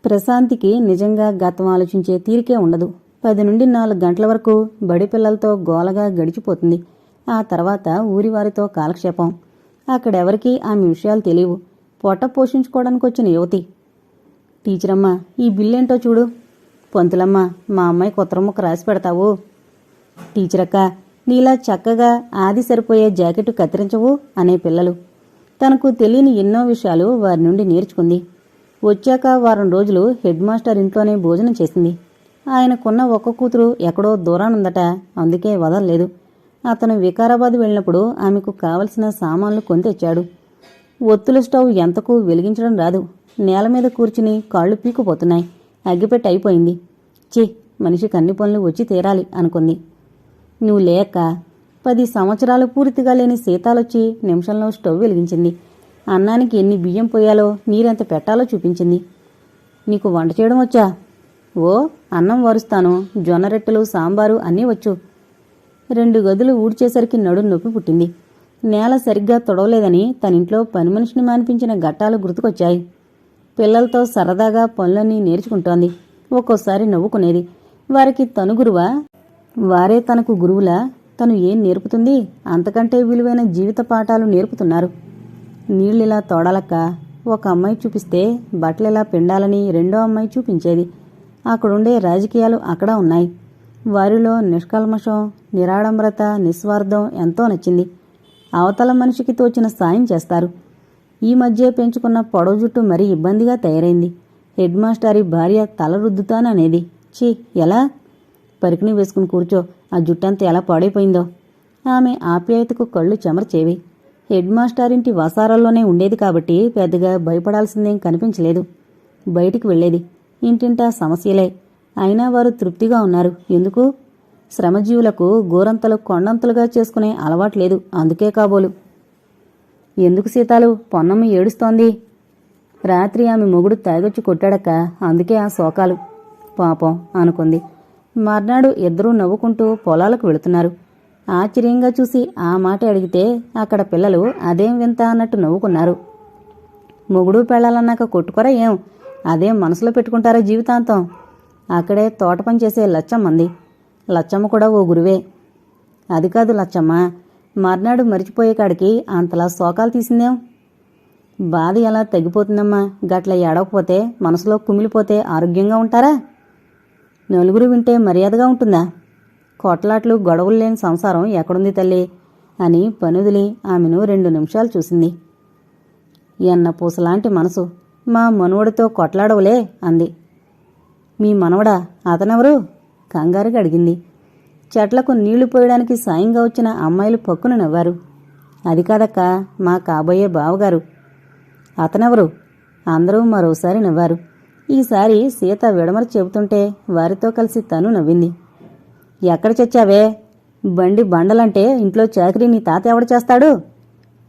ప్రశాంతికి నిజంగా గతం ఆలోచించే తీరికే ఉండదు. 10 నుండి 4 గంటల వరకు బడి పిల్లలతో గోలగా గడిచిపోతుంది. ఆ తర్వాత ఊరివారితో కాలక్షేపం. అక్కడెవరికీ ఆమె విషయాలు తెలియవు. పొట్ట పోషించుకోవడానికి వచ్చిన యువతి. టీచరమ్మ, ఈ బిల్లేంటో చూడు. పంతులమ్మ, మా అమ్మాయికి ఉత్తరముక్క రాసి పెడతావు? టీచరక్క, నీలా చక్కగా ఆది సరిపోయే జాకెట్టు కత్తిరించవు అనే పిల్లలు. తనకు తెలియని ఎన్నో విషయాలు వారి నుండి నేర్చుకుంది. వచ్చాక వారం రోజులు హెడ్ మాస్టర్ ఇంట్లోనే భోజనం చేసింది. ఆయనకున్న ఒక్క కూతురు ఎక్కడో దూరానుందట, అందుకే వదలలేదు. అతను వికారాబాద్ వెళ్ళినప్పుడు ఆమెకు కావలసిన సామాన్లు కొని తెచ్చాడు. ఒత్తుల స్టవ్ ఎంతకు వెలిగించడం రాదు. నేల మీద కూర్చుని కాళ్ళు పీకుపోతున్నాయి. అగ్గిపెట్టి అయిపోయింది. ఛీ, మనిషికి అన్ని పనులు వచ్చి తీరాలి అనుకుంది. నువ్వు లేక 10 సంవత్సరాలు పూర్తిగా లేని సీతాలొచ్చి నిమిషంలో స్టవ్ వెలిగించింది. అన్నానికి ఎన్ని బియ్యం పోయాలో, నీరెంత పెట్టాలో చూపించింది. నీకు వంట చేయడం వచ్చా? ఓ, అన్నం వరుస్తాను, జొన్న రొట్టెలు, సాంబారు అన్నీ వచ్చు. 2 గదులు ఊడ్చేసరికి నడుం నొప్పి పుట్టింది. నేల సరిగ్గా తొడవలేదని తనింట్లో పని మనిషిని మానిపించిన ఘట్టాలు గుర్తుకొచ్చాయి. పిల్లలతో సరదాగా పనులన్నీ నేర్చుకుంటోంది. ఒక్కోసారి నవ్వుకునేది. వారికి తను గురువా? వారే తనకు గురువులా? తను ఏం నేర్పుతుంది? అంతకంటే విలువైన జీవిత పాఠాలు నేర్పుతున్నారు. నీళ్ళిలా తోడాలక్క. ఒక అమ్మాయి చూపిస్తే బట్టలెలా పిండాలని రెండో అమ్మాయి చూపించేది. అక్కడుండే రాజకీయాలు అక్కడ ఉన్నాయి. వారిలో నిష్కల్మషం, నిరాడంబరత, నిస్వార్థం ఎంతో నచ్చింది. అవతల మనిషికి తోచిన సాయం చేస్తారు. ఈ మధ్య పెంచుకున్న పొడవు జుట్టు మరీ ఇబ్బందిగా తయారైంది. హెడ్ మాస్టారి భార్య తల రుద్దుతాననేది. ఛీ, ఎలా? పరికిణి వేసుకుని కూర్చో, ఆ జుట్టంతా ఎలా పాడైపోయిందో. ఆమె ఆప్యాయతకు కళ్ళు చెమర్చేవి. హెడ్ మాస్టారింటి వసారాల్లోనే ఉండేది కాబట్టి పెద్దగా భయపడాల్సిందేం కనిపించలేదు. బయటికి వెళ్లేది. ఇంటింటా సమస్యలే. అయినా వారు తృప్తిగా ఉన్నారు. ఎందుకు? శ్రమజీవులకు గోరంతలు కొండంతలుగా చేసుకునే అలవాట్లేదు, అందుకే కాబోలు. ఎందుకు సీతాలు? పొన్నమ్మ ఏడుస్తోంది. రాత్రి ఆమె మొగుడు తాగొచ్చి కొట్టాడక్క, అందుకే ఆ శోకాలు. పాపం అనుకుంది. మర్నాడు ఇద్దరూ నవ్వుకుంటూ పొలాలకు వెళుతున్నారు. ఆశ్చర్యంగా చూసి ఆ మాట అడిగితే అక్కడ పిల్లలు అదేం వింత అన్నట్టు నవ్వుకున్నారు. మొగుడు పెళ్ళాలన్నాక కొట్టుకోరా ఏం? అదేం మనసులో పెట్టుకుంటారా జీవితాంతం? అక్కడే తోట పని చేసే లచ్చమ్మంది. లచ్చమ్మ కూడా ఓ గురువే. అది కాదు లచ్చమ్మ, మర్నాడు మరిచిపోయే కాడికి అంతలా శోకాలు తీసిందేం? బాధ ఎలా తగ్గిపోతుందమ్మా? గట్ల ఏడవకపోతే, మనసులో కుమిలిపోతే ఆరోగ్యంగా ఉంటారా? నలుగురు వింటే మర్యాదగా ఉంటుందా? కొట్లాట్లు గొడవలు లేని సంసారం ఎక్కడుంది తల్లి అని పనుదిలి ఆమెను 2 నిమిషాలు చూసింది. ఎన్న పూసలాంటి మనసు, మా మనవడితో కొట్లాడవులే అంది. మీ మనవడా? అతనెవరు? కంగారుగా అడిగింది. చెట్లకు నీళ్లు పోయడానికి సాయంగా వచ్చిన అమ్మాయిలు పక్కున నవ్వారు. అది కాదక్క, మా కాబోయే బావగారు. అతనెవరు? అందరూ మరోసారి నవ్వారు. ఈసారి సీత విడమర చెబుతుంటే వారితో కలిసి తను నవ్వింది. ఎక్కడ చచ్చావే? బండి బండలంటే ఇంట్లో చాకరీ నీ తాత ఎవడు చేస్తాడు?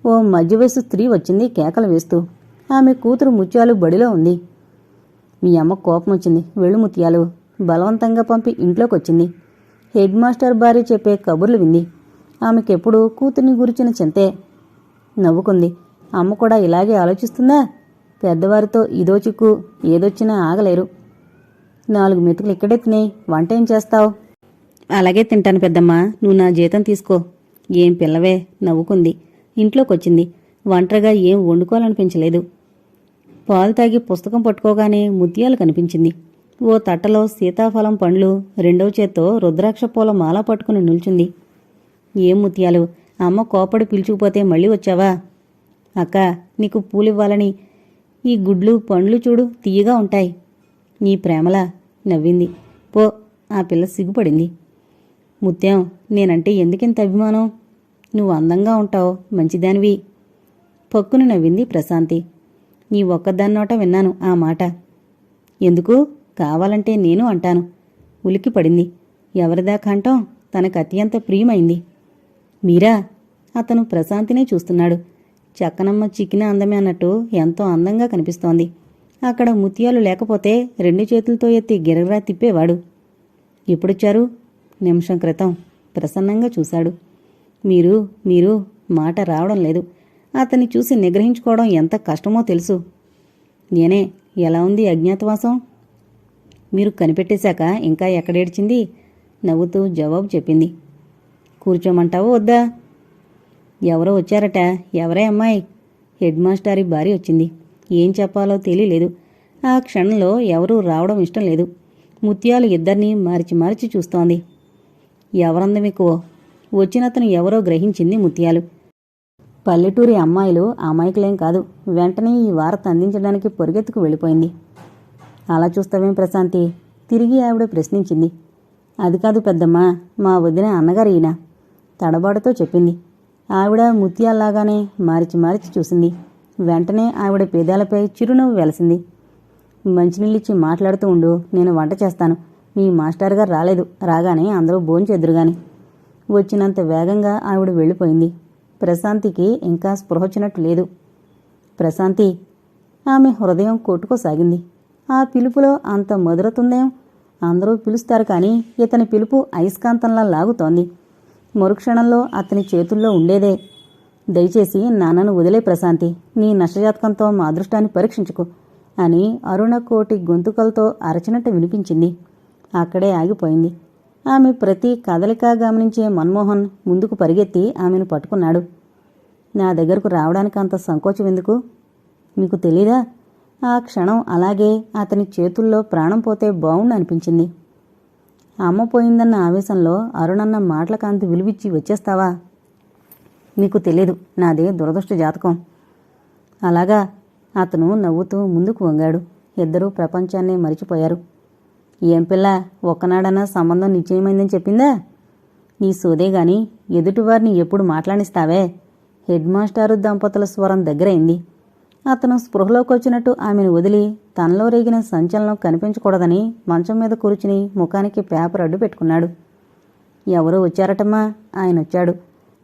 ఓ మధ్య వయసు స్త్రీ వచ్చింది కేకలు వేస్తూ. ఆమె కూతురు ముత్యాలు బడిలో ఉంది. మీ అమ్మ కోపం వచ్చింది, వెళ్ళు ముత్యాలు. బలవంతంగా పంపి ఇంట్లోకొచ్చింది. హెడ్ మాస్టర్ భార్య చెప్పే కబుర్లు వింది. ఆమెకెప్పుడు కూతుర్ని గురించిన చింతే. నవ్వుకుంది. అమ్మ కూడా ఇలాగే ఆలోచిస్తుందా? పెద్దవారితో ఇదో చిక్కు, ఏదొచ్చినా ఆగలేరు. 4 మెతుకులు ఇక్కడే తినే, వంట ఏం చేస్తావు? అలాగే తింటాను పెద్దమ్మా, నువ్వు నా జీతం తీసుకో. ఏం పిల్లవే, నవ్వుకుంది. ఇంట్లోకొచ్చింది. ఒంటరిగా ఏం వండుకోవాలనిపించలేదు. పాలు తాగి పుస్తకం పట్టుకోగానే ముత్యాలు కనిపించింది. ఓ తట్టలో సీతాఫలం పండ్లు, రెండవ చేత్తో రుద్రాక్ష పూల మాల పట్టుకుని నిల్చుంది. ఏం ముత్యాలు, అమ్మ కోపడి పిలుచుకుపోతే మళ్ళీ వచ్చావా? అక్క, నీకు పూలివ్వాలని. ఈ గుడ్లు పండ్లు చూడు, తీయగా ఉంటాయి. నీ ప్రేమలా నవ్వింది. పో, ఆ పిల్ల సిగ్గుపడింది. ముత్యం, నేనంటే ఎందుకింత అభిమానం? నువ్వు అందంగా ఉంటావు, మంచిదానివి. పక్కున నవ్వింది ప్రశాంతి. నీ ఒక్కదాన్నోట విన్నాను ఆ మాట. ఎందుకు? కావాలంటే నేను అంటాను. ఉలికి పడింది. ఎవరిదా కంఠం? తనకు అత్యంత ప్రియమైంది. మీరా? అతను ప్రశాంతినే చూస్తున్నాడు. చక్కనమ్మ చిక్కిన అందమే అన్నట్టు ఎంతో అందంగా కనిపిస్తోంది. అక్కడ ముత్యాలు లేకపోతే 2 చేతులతో ఎత్తి గిరగిరా తిప్పేవాడు. ఎప్పుడొచ్చారు? నిమిషం క్రితం. ప్రసన్నంగా చూశాడు. మీరు మాట రావడం లేదు. అతన్ని చూసి నిగ్రహించుకోవడం ఎంత కష్టమో తెలుసు. నేనే. ఎలా ఉంది అజ్ఞాతవాసం? మీరు కనిపెట్టేశాక ఇంకా ఎక్కడేడ్చింది? నవ్వుతూ జవాబు చెప్పింది. కూర్చోమంటావో వద్దా? ఎవరో వచ్చారట. ఎవరే అమ్మాయి? హెడ్ మాస్టారి భార్య వచ్చింది. ఏం చెప్పాలో తెలియలేదు. ఆ క్షణంలో ఎవరూ రావడం ఇష్టం లేదు. ముత్యాలు ఇద్దరినీ మార్చి మార్చి చూస్తోంది. ఎవరందమెక్కువో? వచ్చినతను ఎవరో గ్రహించింది ముత్యాలు. పల్లెటూరి అమ్మాయిలు అమాయకులేం కాదు. వెంటనే ఈ వార్త అందించడానికి పొరుగెత్తుకు వెళ్ళిపోయింది. అలా చూస్తావేం ప్రశాంతి? తిరిగి ఆవిడ ప్రశ్నించింది. అది కాదు పెద్దమ్మా, మా వదిన అన్నగారు ఈయన తడబాటుతో చెప్పింది. ఆవిడ ముత్యాల్లాగానే మార్చి మార్చి చూసింది. వెంటనే ఆవిడ పేదాలపై చిరునవ్వు వెలసింది. మంచినీళ్ళిచ్చి మాట్లాడుతూ ఉండు, నేను వంట చేస్తాను. మీ మాస్టర్ గారు రాలేదు. రాగానే అందరూ భోంచెద్దురుగాని. వచ్చినంత వేగంగా ఆవిడ వెళ్ళిపోయింది. ప్రశాంతికి ఇంకా స్పృహొచ్చినట్టు లేదు. ప్రశాంతి! ఆమె హృదయం కొట్టుకోసాగింది. ఆ పిలుపులో అంత మధురతుందేం? అందరూ పిలుస్తారు కానీ ఇతని పిలుపు అయస్కాంతంలా లాగుతోంది. మరుక్షణంలో అతని చేతుల్లో ఉండేదే. దయచేసి నాన్నను వదిలే ప్రశాంతి. నీ నష్టజాతకంతో మా అదృష్టాన్ని పరీక్షించుకో అని అరుణ కోటి గొంతుకలతో అరచినట్టు వినిపించింది. అక్కడే ఆగిపోయింది. ఆమె ప్రతి కదలిక గమనించే మన్మోహన్ ముందుకు పరిగెత్తి ఆమెను పట్టుకున్నాడు. నా దగ్గరకు రావడానికి అంత సంకోచం ఎందుకు? మీకు తెలీదా? ఆ క్షణం అలాగే అతని చేతుల్లో ప్రాణం పోతే బావుండనిపించింది. అమ్మ పోయిందన్న ఆవేశంలో అరుణన్న మాటల కాంతి విలువిచ్చి వచ్చేస్తావా? నీకు తెలీదు, నాదే దురదృష్ట జాతకం. అలాగా? అతను నవ్వుతూ ముందుకు వంగాడు. ఇద్దరూ ప్రపంచాన్నే మరిచిపోయారు. ఏం పిల్ల, ఒక్కనాడన్నా సంబంధం నిశ్చయమైందని చెప్పిందా? నీ సోదే గాని ఎదుటివారిని ఎప్పుడు మాట్లాడిస్తావే? హెడ్ మాస్టారు దంపతుల స్వరం దగ్గరైంది. అతను స్పృహలోకొచ్చినట్టు ఆమెను వదిలి తనలో రేగిన సంచలనం కనిపించకూడదని మంచం మీద కూర్చుని ముఖానికి పేపర్ అడ్డు పెట్టుకున్నాడు. ఎవరో వచ్చారటమ్మా? ఆయనొచ్చాడు.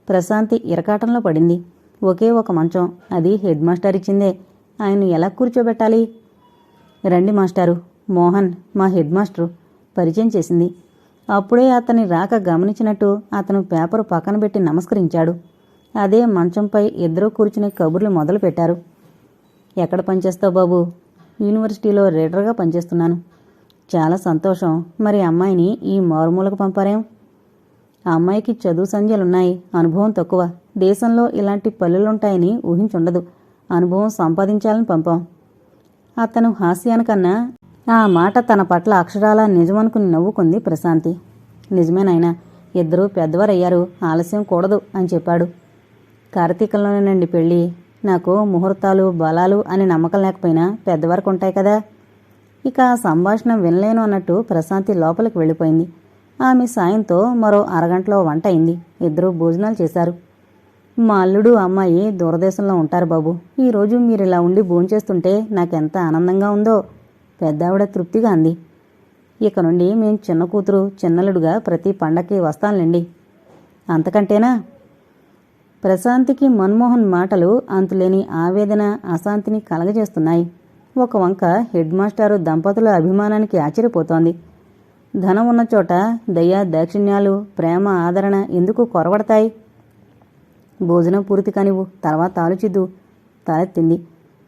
ప్రశాంతి ఇరకాటంలో పడింది. ఒకే ఒక మంచం, అది హెడ్ మాస్టర్ ఇచ్చిందే. ఆయన్ను ఎలా కూర్చోబెట్టాలి? రండి మాస్టారు, మోహన్ మా హెడ్ మాస్టరు పరిచయం చేసింది. అప్పుడే అతని రాక గమనించినట్టు అతను పేపరు పక్కన పెట్టి నమస్కరించాడు. అదే మంచంపై ఇద్దరూ కూర్చుని కబుర్లు మొదలుపెట్టారు. ఎక్కడ పనిచేస్తావు బాబు? యూనివర్సిటీలో రీడర్గా పనిచేస్తున్నాను. చాలా సంతోషం. మరి అమ్మాయిని ఈ మారుమూలకు పంపారేం? ఆ అమ్మాయికి చదువు సంధ్యలున్నాయి, అనుభవం తక్కువ. దేశంలో ఇలాంటి పల్లెలుంటాయని ఊహించుండదు. అనుభవం సంపాదించాలని పంపాం. అతను హాస్యానికన్నా ఆ మాట తన పట్ల అక్షరాలా నిజమనుకుని నవ్వుకుంది ప్రశాంతి. నిజమేనాయనా, ఇద్దరూ పెద్దవారయ్యారు, ఆలస్యం కూడదు అని చెప్పాడు. కార్తీకంలోనేనండి పెళ్ళి. నాకు ముహూర్తాలు బలాలు అని నమ్మకం లేకపోయినా పెద్దవారికి ఉంటాయి కదా. ఇక ఆ సంభాషణ వినలేను అన్నట్టు ప్రశాంతి లోపలికి వెళ్ళిపోయింది. ఆమె సాయంతో మరో అరగంటలో వంట అయింది. ఇద్దరూ భోజనాలు చేశారు. మా అల్లుడు అమ్మాయి దూరదేశంలో ఉంటారు బాబు. ఈరోజు మీరిలా ఉండి భోంచేస్తుంటే నాకెంత ఆనందంగా ఉందో పెద్దావిడ తృప్తిగా అంది. ఇక నుండి మేం చిన్న కూతురు చిన్నలుడుగా ప్రతి పండక్కి వస్తానులేండి. అంతకంటేనా? ప్రశాంతికి మన్మోహన్ మాటలు అంతులేని ఆవేదన అశాంతిని కలగజేస్తున్నాయి. ఒక వంక హెడ్ మాస్టారు దంపతుల అభిమానానికి ఆశ్చర్యపోతోంది. ధనం ఉన్న చోట దయ దాక్షిణ్యాలు ప్రేమ ఆదరణ ఎందుకు కొరవడతాయి? భోజనం పూర్తి కానివ్వు, తర్వాత ఆలోచిద్దు. తలెత్తింది.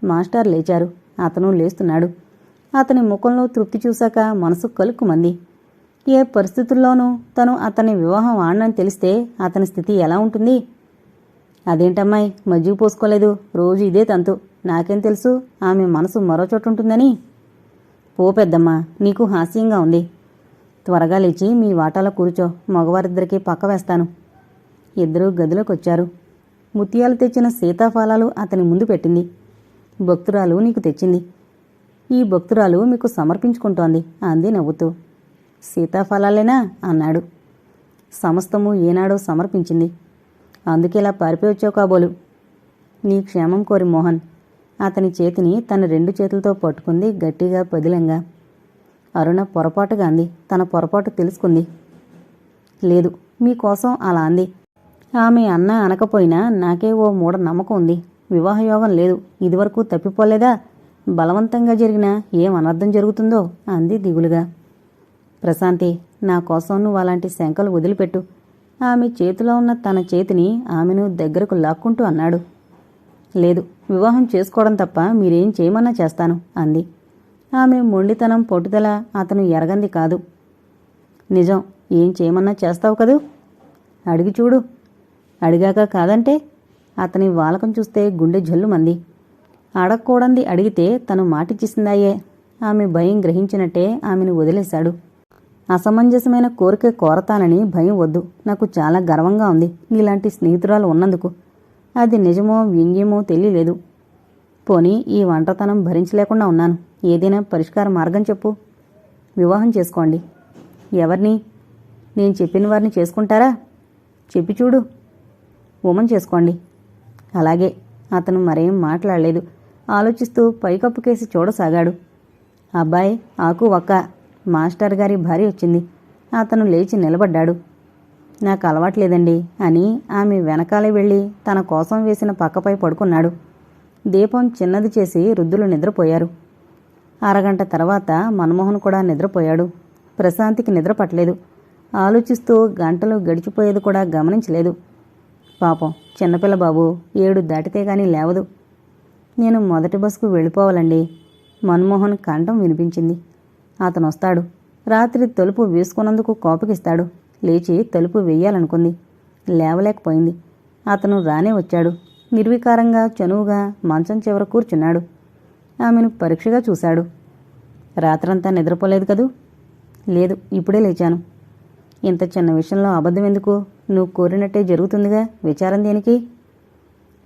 మాస్టర్ లేచారు. అతను లేస్తున్నాడు. అతని ముఖంలో తృప్తి చూశాక మనసు కలుక్కుమంది. ఏ పరిస్థితుల్లోనూ తను అతని వివాహం ఆడనని తెలిస్తే అతని స్థితి ఎలా ఉంటుంది? అదేంటమ్మాయి మజ్జిగ పోసుకోలేదు? రోజు ఇదే తంతు. నాకేం తెలుసు ఆమె మనసు మరో చోటు ఉంటుందని? పో పెద్దమ్మా, నీకు హాస్యంగా ఉంది. త్వరగా లేచి మీ వాటాలో కూర్చో. మగవారిద్దరికీ పక్క వేస్తాను. ఇద్దరూ గదిలోకొచ్చారు. ముత్యాలు తెచ్చిన సీతాఫలాలు అతని ముందు పెట్టింది. భక్తురాలు నీకు తెచ్చింది. ఈ భక్తురాలు మీకు సమర్పించుకుంటోంది అంది నవ్వుతూ. సీతాఫలాలేనా అన్నాడు. సమస్తము ఏనాడో సమర్పించింది. అందుకేలా పారిపోయి వచ్చావు కాబోలు. నీ క్షేమం కోరి మోహన్ అతని చేతిని తన రెండు చేతులతో పట్టుకుంది గట్టిగా పదిలంగా. అరుణ పొరపాటుగా అంది. తన పొరపాటు తెలుసుకుంది. లేదు, మీకోసం అలా అంది. ఆమె అన్నా అనకపోయినా నాకే ఓ మూఢ నమ్మకం ఉంది. వివాహయోగం లేదు. ఇదివరకు తప్పిపోలేదా? బలవంతంగా జరిగినా ఏం అనర్థం జరుగుతుందో అంది దిగులుగా. ప్రశాంతి, నా కోసం నువ్వు అలాంటి శంకలు వదిలిపెట్టు. ఆమె చేతిలో ఉన్న తన చేతిని ఆమెను దగ్గరకు లాక్కుంటూ అన్నాడు. లేదు, వివాహం చేసుకోవడం తప్ప మీరేం చేయమన్నా చేస్తాను అంది. ఆమె మొండితనం పట్టుదల అతను ఎరగంది కాదు. నిజం, ఏం చేయమన్నా చేస్తావు కదూ? అడిగి చూడు. అడిగాక కాదంటే? అతని వాలకం చూస్తే గుండె జల్లుమంది. అడగకూడంది అడిగితే తను మాటిచ్చేసిందాయే. ఆమె భయం గ్రహించినట్టే ఆమెను వదిలేశాడు. అసమంజసమైన కోరిక కోరతానని భయం వద్దు. నాకు చాలా గర్వంగా ఉంది నీలాంటి స్నేహితురాలు ఉన్నందుకు. అది నిజమో వ్యంగ్యమో తెలియలేదు. పోనీ ఈ ఒంటరితనం భరించలేకుండా ఉన్నాను. ఏదైనా పరిష్కార మార్గం చెప్పు. వివాహం చేసుకోండి. ఎవరిని? నేను చెప్పిన వారిని చేసుకుంటారా? చెప్పి చూడు. ఉమన్ చేసుకోండి. అలాగే. అతను మరేం మాట్లాడలేదు. ఆలోచిస్తూ పైకప్పు కేసి చూడసాగాడు. అబ్బాయి ఆకు ఒక్క. మాస్టర్ గారి భార్య వచ్చింది. అతను లేచి నిలబడ్డాడు. నాకు అలవాట్లేదండి అని ఆమె వెనకాలే వెళ్ళి తన కోసం వేసిన పక్కపై పడుకున్నాడు. దీపం చిన్నది చేసి వృద్ధులు నిద్రపోయారు. అరగంట తర్వాత మన్మోహన్ కూడా నిద్రపోయాడు. ప్రశాంతికి నిద్ర పట్టలేదు. ఆలోచిస్తూ గంటలు గడిచిపోయేది కూడా గమనించలేదు. పాపం చిన్నపిల్ల బాబు 7 దాటితే గాని లేవదు. నేను మొదటి బస్కు వెళ్ళిపోవాలండి. మన్మోహన్ కంఠం వినిపించింది. అతను వస్తాడు. రాత్రి తలుపు వేసుకున్నందుకు కోపగిస్తాడు. లేచి తలుపు వెయ్యాలనుకుంది. లేవలేకపోయింది. అతను రానే వచ్చాడు. నిర్వికారంగా చనువుగా మంచం చివర కూర్చున్నాడు. ఆమెను పరీక్షగా చూశాడు. రాత్రంతా నిద్రపోలేదు కదూ? లేదు, ఇప్పుడే లేచాను. ఇంత చిన్న విషయంలో అబద్ధం ఎందుకు? నువ్వు కోరినట్టే జరుగుతుందిగా. విచారం దేనికి?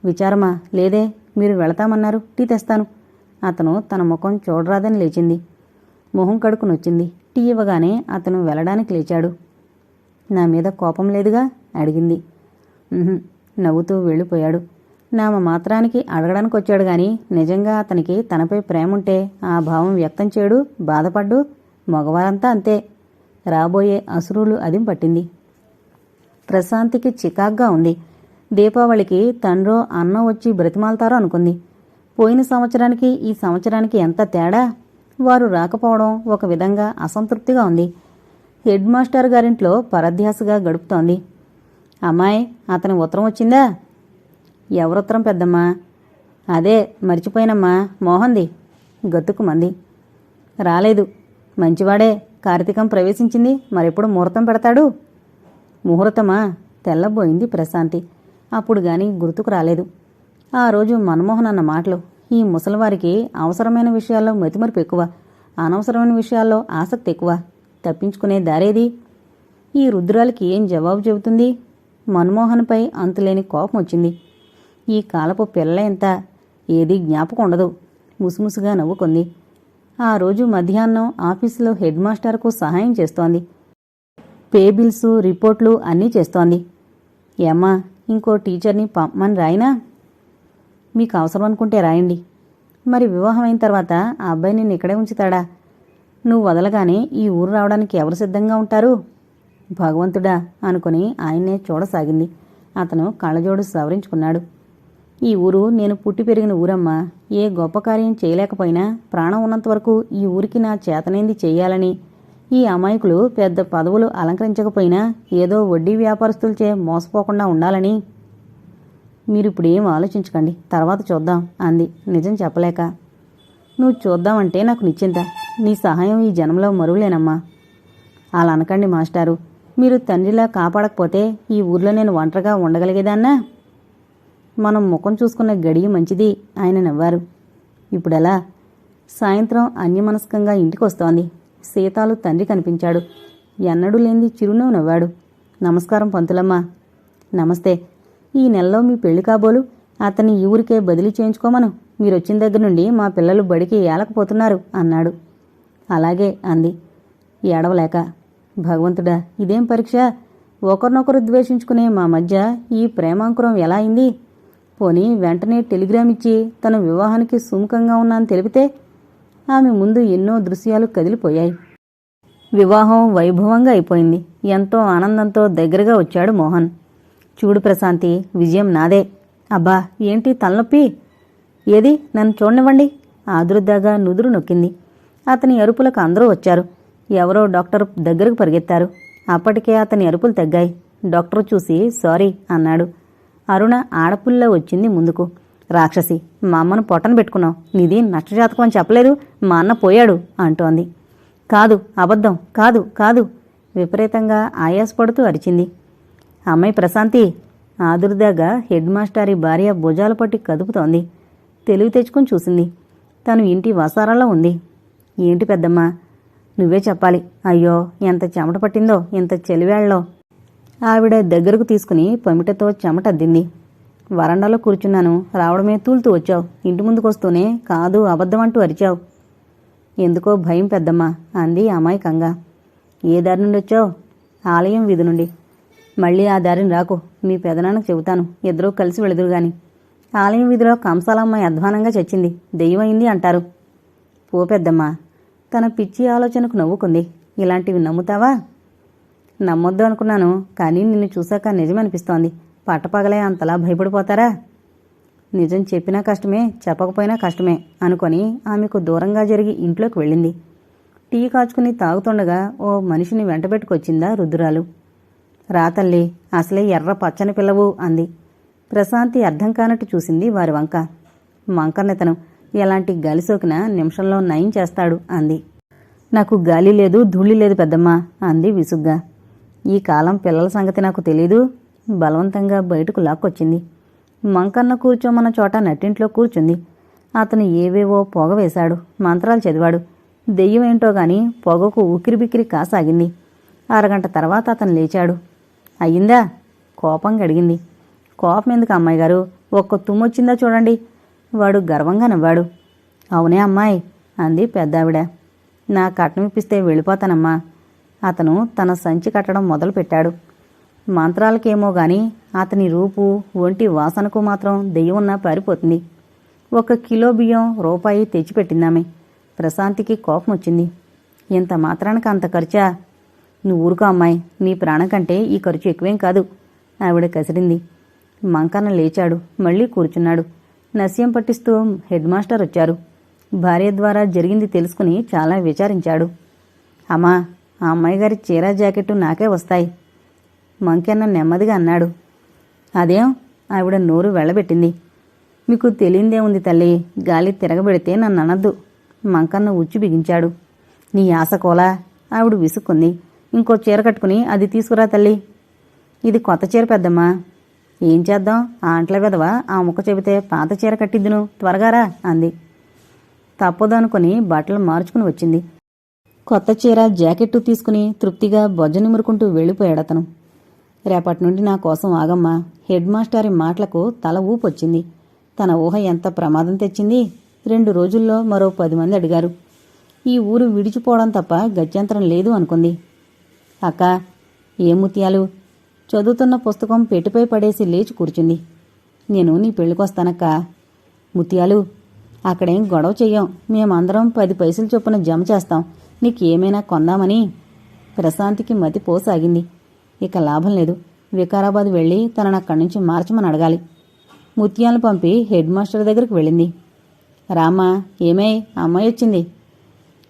విచారమా? లేదే. మీరు వెళతామన్నారు. టీ తెస్తాను. అతను తన ముఖం చూడరాదని లేచింది. మొహం కడుకునొచ్చింది. టీ ఇవ్వగానే అతను వెళ్ళడానికి లేచాడు. నా మీద కోపం లేదుగా? అడిగింది. నవ్వుతూ వెళ్ళిపోయాడు. నామ మాత్రానికి అడగడానికి వచ్చాడు గాని నిజంగా అతనికి తనపై ప్రేముంటే ఆ భావం వ్యక్తం చేయడు, బాధపడ్డు. మగవారంతా అంతే. రాబోయే అసురులు అదిం పట్టింది. ప్రశాంతికి చికాగ్గా ఉంది. దీపావళికి తండ్రో అన్నో వచ్చి బ్రతిమాలతారో అనుకుంది. పోయిన సంవత్సరానికి ఈ సంవత్సరానికి ఎంత తేడా! వారు రాకపోవడం ఒక విధంగా అసంతృప్తిగా ఉంది. హెడ్ మాస్టర్ గారింట్లో పరధ్యాసగా గడుపుతోంది. అమ్మాయి, అతని ఉత్తరం వచ్చిందా? ఎవరుత్తరం పెద్దమ్మా? అదే మర్చిపోయినమ్మా, మోహన్ది. గతుకుమంది. రాలేదు. మంచివాడే. కార్తీకం ప్రవేశించింది. మరెప్పుడు ముహూర్తం పెడతాడు? ముహూర్తమా? తెల్లబోయింది ప్రశాంతి. అప్పుడు గాని గుర్తుకు రాలేదు. ఆ రోజు మన్మోహన్ అన్న మాటలు. ఈ ముసలివారికి అవసరమైన విషయాల్లో మతిమరుపు ఎక్కువ, అనవసరమైన విషయాల్లో ఆసక్తి ఎక్కువ. తప్పించుకునే దారేది? ఈ రుద్రాలకి ఏం జవాబు చెబుతుంది? మన్మోహన్పై అంతులేని కోపం వచ్చింది. ఈ కాలపు పిల్ల ఎంత? ఏదీ జ్ఞాపకం ఉండదు. ముసుముసుగా నవ్వుకుంది. ఆ రోజు మధ్యాహ్నం ఆఫీసులో హెడ్ మాస్టర్కు సహాయం చేస్తోంది. పే బిల్సు, రిపోర్ట్లు అన్నీ చేస్తోంది. ఏమ్మా, ఇంకో టీచర్ని పంపమని రాయినా? మీకు అవసరం అనుకుంటే రాయండి. మరి వివాహం అయిన తర్వాత ఆ అబ్బాయి నిన్ను ఇక్కడే ఉంచుతాడా? నువ్వు వదలగానే ఈ ఊరు రావడానికి ఎవరు సిద్ధంగా ఉంటారు? భగవంతుడా అనుకుని ఆయన్నే చూడసాగింది. అతను కళ్ళజోడు సవరించుకున్నాడు. ఈ ఊరు నేను పుట్టి పెరిగిన ఊరమ్మా. ఏ గొప్ప కార్యం చేయలేకపోయినా ప్రాణం ఉన్నంతవరకు ఈ ఊరికి నా చేతనైంది చెయ్యాలని, ఈ అమాయకులు పెద్ద పదవులు అలంకరించకపోయినా ఏదో వడ్డీ వ్యాపారస్తులచే మోసపోకుండా ఉండాలని. మీరిప్పుడేం ఆలోచించకండి, తర్వాత చూద్దాం అంది నిజం చెప్పలేక. నువ్వు చూద్దామంటే నాకు నిశ్చింత. నీ సహాయం ఈ జనంలో మరువులేనమ్మా. అలా అనకండి మాస్టారు. మీరు తండ్రిలా కాపాడకపోతే ఈ ఊర్లో నేను ఒంటరిగా ఉండగలిగేదాన్నా? మనం ముఖం చూసుకున్న గడియ మంచిది. ఆయన నవ్వారు. ఇప్పుడెలా? సాయంత్రం అన్యమనస్కంగా ఇంటికొస్తోంది. సీతాలు తండ్రి కనిపించాడు. ఎన్నడూ లేనిది చిరునవ్వు నవ్వాడు. నమస్కారం పంతులమ్మా. నమస్తే. ఈ నెలలో మీ పెళ్లి కాబోలు. అతన్ని ఈ ఊరికే బదిలీ చేయించుకోమను. మీరొచ్చిన దగ్గర నుండి మా పిల్లలు బడికి ఏలకపోతున్నారు అన్నాడు. అలాగే అంది ఏడవలేక. భగవంతుడా, ఇదేం పరీక్ష? ఒకరినొకరు ద్వేషించుకునే మా మధ్య ఈ ప్రేమాంకురం ఎలా అయింది? పోనీ వెంటనే టెలిగ్రామ్ ఇచ్చి తన వివాహానికి సుముఖంగా ఉన్నాను తెలిపితే? ఆమె ముందు ఎన్నో దృశ్యాలు కదిలిపోయాయి. వివాహం వైభవంగా అయిపోయింది. ఎంతో ఆనందంతో దగ్గరగా వచ్చాడు మోహన్. చూడు ప్రశాంతి, విజయం నాదే. అబ్బా, ఏంటి తలనొప్పి? ఏది, నన్ను చూడనివ్వండి. ఆదురుద్దాగా నుదురు నొక్కింది. అతని అరుపులకు అందరూ వచ్చారు. ఎవరో డాక్టర్ దగ్గరకు పరిగెత్తారు. అప్పటికే అతని అరుపులు తగ్గాయి. డాక్టర్ చూసి సారీ అన్నాడు. అరుణ ఆడపుల్ల వచ్చింది ముందుకు. రాక్షసి, మా అమ్మను పొట్టను పెట్టుకున్నావు. నీది నష్టజాతకం అని చెప్పలేదు? మా అన్న పోయాడు అంటోంది. కాదు, అబద్ధం, కాదు కాదు విపరీతంగా ఆయాసపడుతూ అరిచింది. అమ్మాయి ప్రశాంతి. ఆదుర్దాగా హెడ్ మాస్టారి భార్య భుజాలు పట్టి కదుపుతోంది. తెలివి తెచ్చుకుని చూసింది. తను ఇంటి వసారాలో ఉంది. ఏంటి పెద్దమ్మా, నువ్వే చెప్పాలి. అయ్యో, ఎంత చెమట పట్టిందో ఇంత చెలివేళ్లో. ఆవిడ దగ్గరకు తీసుకుని పమిటతో చెమటద్దింది. వరండాలో కూర్చున్నాను, రావడమే తూలుతూ వచ్చావు. ఇంటి ముందుకొస్తూనే కాదు అబద్ధం అంటూ అరిచావు. ఎందుకో భయం పెద్దమ్మా అంది అమాయకంగా. ఏ దారి నుండి వచ్చావు? ఆలయం వీధి నుండి. మళ్ళీ ఆ దారిని రాకు, మీ పెదనాన్నకు చెబుతాను. ఇద్దరూ కలిసి వెళుదురు గాని. ఆలయం వీధిలో కంసాలమ్మాయి అధ్వానంగా చచ్చింది, దెయ్యమైంది అంటారు. పో పెద్దమ్మా. తన పిచ్చి ఆలోచనకు నవ్వుకుంది. ఇలాంటివి నమ్ముతావా? నమ్మొద్దు అనుకున్నాను, కానీ నిన్ను చూశాక నిజమనిపిస్తోంది. పట్టపగలే అంతలా భయపడిపోతారా? నిజం చెప్పినా కష్టమే, చెప్పకపోయినా కష్టమే అనుకొని ఆమెకు దూరంగా జరిగి ఇంట్లోకి వెళ్ళింది. టీ కాచుకుని తాగుతుండగా ఓ మనిషిని వెంటబెట్టుకొచ్చిందా రుద్రాలు. రా తల్లి, అసలే ఎర్ర పచ్చని పిల్లవు అంది. ప్రశాంతి అర్థం కానట్టు చూసింది వారి వంక. మంకన్నెతను ఎలాంటి గాలి సోకినా నిమిషంలో నయం చేస్తాడు అంది. నాకు గాలి లేదు, ధూళి లేదు పెద్దమ్మా అంది విసుగ్గా. ఈ కాలం పిల్లల సంగతి నాకు తెలీదు. బలవంతంగా బయటకు లాక్కొచ్చింది. మంకన్న కూర్చోమన్న చోట నట్టింట్లో కూర్చుంది. అతను ఏవేవో పొగ వేశాడు, మంత్రాలు చదివాడు. దెయ్యం ఏంటో గాని పొగకు ఉక్కిరిబిక్కిరి కాసాగింది. అరగంట తర్వాత అతను లేచాడు. అయ్యిందా? కోపంగా అడిగింది. కోపం ఎందుకు అమ్మాయి గారు, ఒక్క తుమ్మొచ్చిందా చూడండి. వాడు గర్వంగా నవ్వాడు. అవునే అమ్మాయి అంది పెద్దావిడ. నా కట్నం ఇప్పిస్తే వెళ్ళిపోతానమ్మా. అతను తన సంచి కట్టడం మొదలుపెట్టాడు. మంత్రాలకేమో గాని అతని రూపు, ఒంటి వాసనకు మాత్రం దెయ్యమున్నా పారిపోతుంది. 1 కిలో బియ్యం రూపాయి తెచ్చిపెట్టిందామె. ప్రశాంతికి కోపం వచ్చింది. ఇంత మాత్రానికి అంత ఖర్చా? నువ్వు ఊరుకో అమ్మాయి, నీ ప్రాణం కంటే ఈ ఖర్చు ఎక్కువేం కాదు ఆవిడ కసిరింది. మంకన్న లేచాడు, మళ్లీ కూర్చున్నాడు. నస్యం పట్టిస్తూ హెడ్ మాస్టర్ వచ్చారు. భార్య ద్వారా జరిగింది తెలుసుకుని చాలా విచారించాడు. అమ్మా, ఆ అమ్మాయి గారి చీర జాకెట్టు నాకే వస్తాయి మంకన్న నెమ్మదిగా అన్నాడు. అదేం? ఆవిడ నోరు వెళ్ళబెట్టింది. మీకు తెలియందే ఉంది తల్లి, గాలి తిరగబెడితే నన్ను అనద్దు. మంకన్న ఉచ్చు బిగించాడు. నీ ఆశకోలా? ఆవిడ విసుక్కుంది. ఇంకో చీర కట్టుకుని అది తీసుకురా తల్లి. ఇది కొత్త చీర పెద్దమ్మా. ఏం చేద్దాం, ఆ అంట్ల వెదవ ఆ ముక్క చెబితే పాత చీర కట్టిద్దును, త్వరగారా అంది. తప్పదు అనుకుని బట్టలు మార్చుకుని వచ్చింది. కొత్త చీర జాకెట్టు తీసుకుని తృప్తిగా బొజ్జ నిమురుకుంటూ వెళ్ళిపోయాడతను. రేపటి నుండి నా కోసం ఆగమ్మా. హెడ్ మాస్టారి మాటలకు తల ఊపొచ్చింది. తన ఊహ ఎంత ప్రమాదం తెచ్చింది. 2 రోజుల్లో మరో 10 మంది అడిగారు. ఈ ఊరు విడిచిపోవడం తప్ప గత్యంతరం లేదు అనుకుంది. అక్క, ఏ ముత్యాలు? చదువుతున్న పుస్తకం పెట్టుపై పడేసి లేచి కూర్చుంది. నేను నీ పెళ్ళికొస్తానక్క. ముత్యాలు, అక్కడేం గొడవ చెయ్యం. మేమందరం 10 పైసలు చొప్పున జమ చేస్తాం. నీకేమైనా కొందామని. ప్రశాంతికి మతి పోసాగింది. ఇక లాభం లేదు. వికారాబాద్ వెళ్ళి తనను అక్కడి నుంచి మార్చమని అడగాలి. ముత్యాలను పంపి హెడ్ మాస్టర్ దగ్గరికి వెళ్ళింది. రామా, ఏమే, అమ్మాయి వచ్చింది.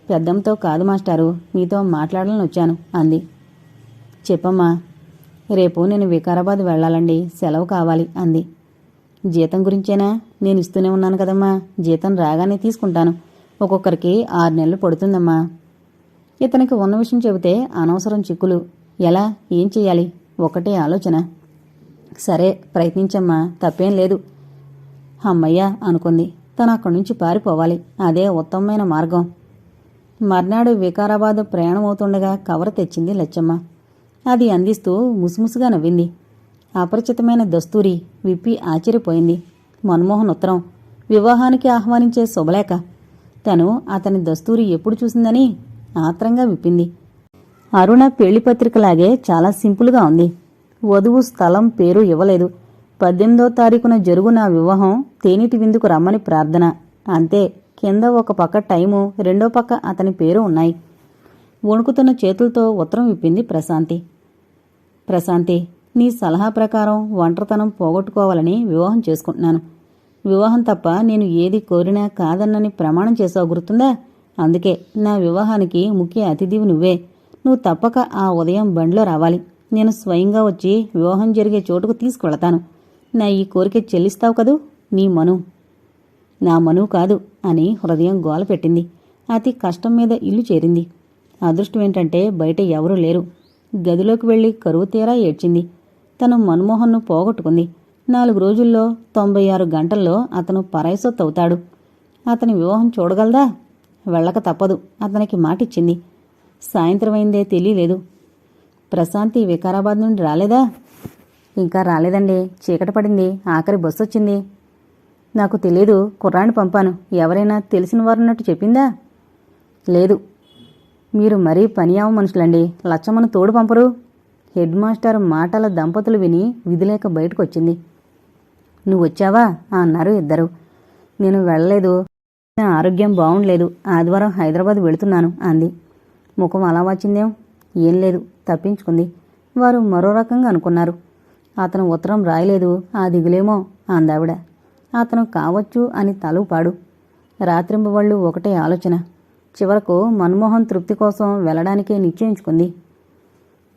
పెద్దమ్మతో కాదు మాస్టారు, మీతో మాట్లాడాలని వచ్చాను అంది. చెప్పమ్మా. రేపు నేను వికారాబాద్ వెళ్ళాలండి, సెలవు కావాలి అంది. జీతం గురించేనా? నేను ఇస్తూనే ఉన్నాను కదమ్మా. జీతం రాగానే తీసుకుంటాను. ఒక్కొక్కరికి 6 నెలలు పడుతుందమ్మా. ఇతనికి ఉన్న విషయం చెబితే అనవసరం చిక్కులు. ఎలా, ఏం చెయ్యాలి? ఒకటే ఆలోచన. సరే, ప్రయత్నించమ్మా, తప్పేం లేదు. అమ్మయ్య అనుకుంది. తను అక్కడి నుంచి పారిపోవాలి. అదే ఉత్తమమైన మార్గం. మర్నాడు వికారాబాద్ ప్రయాణమవుతుండగా కవర్ తెచ్చింది లచ్చమ్మ. అది అందిస్తూ ముసుముసుగా నవ్వింది. అపరిచితమైన దస్తూరి విప్పి ఆశ్చర్యపోయింది. మన్మోహన్ ఉత్తరం, వివాహానికి ఆహ్వానించే శుభలేఖ. తను అతని దస్తూరి ఎప్పుడు చూసిందని ఆత్రంగా విప్పింది. అరుణ పెళ్లిపత్రికలాగే చాలా సింపుల్గా ఉంది. వధువు స్థలం పేరు ఇవ్వలేదు. 18వ తారీఖున జరుగు నా వివాహం, తేనీటి విందుకు రమ్మని ప్రార్థన, అంతే. కింద ఒక పక్క టైము, రెండో పక్క అతని పేరు ఉన్నాయి. వణుకుతున్న చేతులతో ఉత్తరం విప్పింది ప్రశాంతి. ప్రశాంతి, నీ సలహా ప్రకారం ఒంటరితనం పోగొట్టుకోవాలని వివాహం చేసుకుంటున్నాను. వివాహం తప్ప నేను ఏది కోరినా కాదన్నని ప్రమాణం చేసావు, గుర్తుందా? అందుకే నా వివాహానికి ముఖ్య అతిథివి నువ్వే. నువ్వు తప్పక ఆ ఉదయం బండిలో రావాలి. నేను స్వయంగా వచ్చి వివాహం జరిగే చోటుకు తీసుకువెళతాను. నా ఈ కోరిక చెల్లిస్తావు కదూ? నీ మను. నా మను కాదు అని హృదయం గోల పెట్టింది. అతి కష్టం మీద ఇల్లు చేరింది. అదృష్టమేంటంటే బయట ఎవరూ లేరు. గదిలోకి వెళ్లి కరువు తీరా ఏడ్చింది. తను మన్మోహన్ను పోగొట్టుకుంది. 4 రోజుల్లో 96 గంటల్లో అతను పరాయిసొత్తవుతాడు. అతని వివాహం చూడగలదా? వెళ్ళక తప్పదు. అతనికి మాటిచ్చింది. సాయంత్రమైందే తెలియలేదు. ప్రశాంతి వికారాబాద్ నుండి రాలేదా? ఇంకా రాలేదండి. చీకటి పడింది. ఆఖరి బస్సు వచ్చింది. నాకు తెలీదు. కుర్రాన్ని పంపాను. ఎవరైనా తెలిసిన వారున్నట్టు చెప్పిందా? లేదు. మీరు మరీ పనియావ మనుషులండి. లచ్చమ్మను తోడు పంపరు. హెడ్ మాస్టర్ మాటల దంపతులు విని విధిలేక బయటకొచ్చింది. నువ్వొచ్చావా అన్నారు ఇద్దరు. నేను వెళ్ళలేదు. నా ఆరోగ్యం బావుండలేదు. ఆదివారం హైదరాబాద్ వెళుతున్నాను అంది. ముఖం అలా వచ్చిందేం? ఏం లేదు. తప్పించుకుంది. వారు మరో రకంగా అనుకున్నారు. అతను ఉత్తరం రాయలేదు. ఆ దిగులేమో అందావిడ. అతను కావచ్చు అని తలూపాడు. రాత్రింబవళ్ళు ఒకటే ఆలోచన. చివరకు మన్మోహన్ తృప్తి కోసం వెళ్లడానికే నిశ్చయించుకుంది.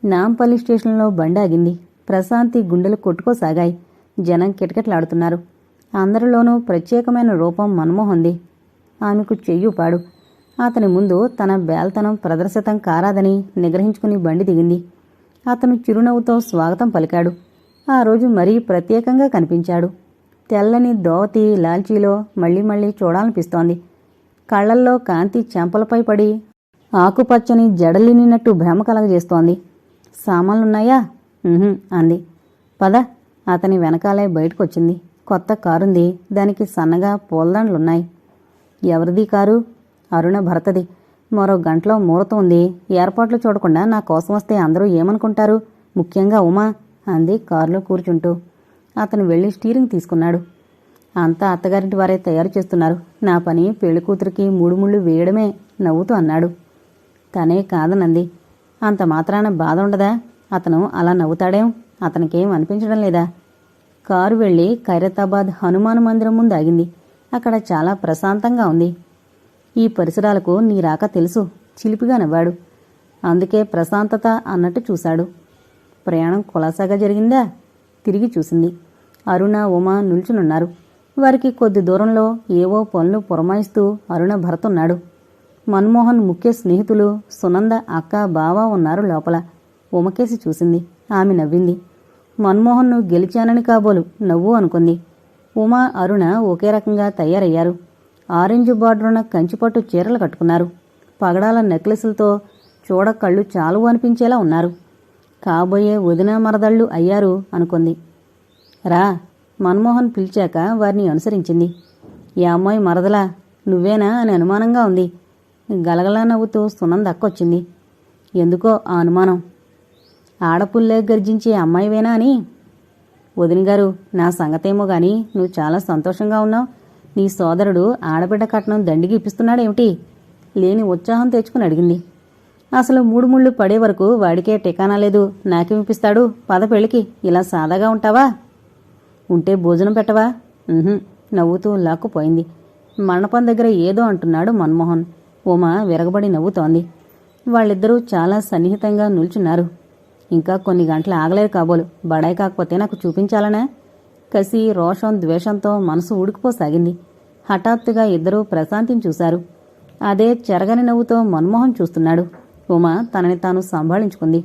నాంపల్లి స్టేషన్లో బండాగింది. ప్రశాంతి గుండెలు కొట్టుకోసాగాయి. జనం కిటకిటలాడుతున్నారు. అందరిలోనూ ప్రత్యేకమైన రూపం మన్మోహన్ది. ఆమెకు చెయ్యూపాడు. అతని ముందు తన బేల్తనం ప్రదర్శితం కారాదని నిగ్రహించుకుని బండి దిగింది. అతను చిరునవ్వుతో స్వాగతం పలికాడు. ఆ రోజు మరీ ప్రత్యేకంగా కనిపించాడు. తెల్లని దోవతి లాల్చీలో మళ్లీ మళ్లీ చూడాలనిపిస్తోంది. కళ్లల్లో కాంతి చెంపలపై పడి ఆకుపచ్చని జడలినినట్టు భ్రమ కలగజేస్తోంది. సామాన్లున్నాయా? అంది. పద. అతని వెనకాలే బయటకొచ్చింది. కొత్త కారుంది. దానికి సన్నగా పూలదండలున్నాయి. ఎవరిది కారు? అరుణ భర్తది. మరో గంటలో ముహూర్తం ఉంది. ఏర్పాట్లు చూడకుండా నా కోసం వస్తే అందరూ ఏమనుకుంటారు? ముఖ్యంగా ఉమా అంది కారులో కూర్చుంటూ. అతను వెళ్లి స్టీరింగ్ తీసుకున్నాడు. అంతా అత్తగారింటి వారే తయారు చేస్తున్నారు. నా పని పెళ్లికూతురికి 3 ముళ్ళు వేయడమే నవ్వుతూ అన్నాడు. తనే కాదనంది. అంత మాత్రాన బాధ ఉండదా? అతను అలా నవ్వుతాడేం? అతనికేం అనిపించడం లేదా? కారు వెళ్లి ఖైరతాబాద్ హనుమాన్ మందిరం ముందు ఆగింది. అక్కడ చాలా ప్రశాంతంగా ఉంది. ఈ పరిసరాలకు నీ రాక తెలుసు చిలిపిగా నవ్వాడు. అందుకే ప్రశాంతత అన్నట్టు చూశాడు. ప్రయాణం కులాసాగా జరిగిందా? తిరిగి చూసింది. అరుణ ఉమ నిల్చునున్నారు. వారికి కొద్ది దూరంలో ఏవో పనులు పురమాయిస్తూ అరుణ భరతున్నాడు. మన్మోహన్ ముఖ్య స్నేహితులు సునంద అక్క బావ ఉన్నారు లోపల. ఉమకేసి చూసింది. ఆమె నవ్వింది. మన్మోహన్ను గెలిచానని కాబోలు నవ్వు అనుకుంది. ఉమా అరుణ ఒకే రకంగా తయారయ్యారు. ఆరెంజ్ బార్డరున్న కంచిపట్టు చీరలు కట్టుకున్నారు. పగడాల నెక్లెసులతో చూడ కళ్ళు చాలువు అనిపించేలా ఉన్నారు. కాబోయే వదిన మరదళ్ళు అయ్యారు అనుకుంది. రా. మన్మోహన్ పిలిచాక వారిని అనుసరించింది. ఈ అమ్మాయి మరదలా? నువ్వేనా అని అనుమానంగా ఉంది. గలగలా నవ్వుతూ సునంద అక్కొచ్చింది. ఎందుకో ఆ అనుమానం. ఆడపుల్లే గర్జించే అమ్మాయివేనా అని. వదినగారు, నా సంగతేమో గాని నువ్వు చాలా సంతోషంగా ఉన్నావు. నీ సోదరుడు ఆడబిడ్డ కట్నం దండిగి ఇప్పిస్తున్నాడేమిటి? లేని ఉత్సాహం తెచ్చుకుని అడిగింది. అసలు 3 ముళ్ళు పడే వరకు వాడికే టికానా లేదు. నాకేమిపిస్తాడు? పద పెళ్ళికి. ఇలా సాదాగా ఉంటావా? ఉంటే భోజనం పెట్టవా? నవ్వుతూ లాక్కుపోయింది. మండపం దగ్గర ఏదో అంటున్నాడు మన్మోహన్. ఉమ విరగబడి నవ్వుతోంది. వాళ్ళిద్దరూ చాలా సన్నిహితంగా నిల్చున్నారు. ఇంకా కొన్ని గంటలు ఆగలేరు కాబోలు. బడాయి కాకపోతే నాకు చూపించాలనా? కసి, రోషం, ద్వేషంతో మనసు ఉడికిపోసాగింది. హఠాత్తుగా ఇద్దరూ ప్రశాంతిని చూశారు. అదే చెరగని నవ్వుతో మన్మోహన్ చూస్తున్నాడు. ఉమ తనని తాను సంభాళించుకుంది.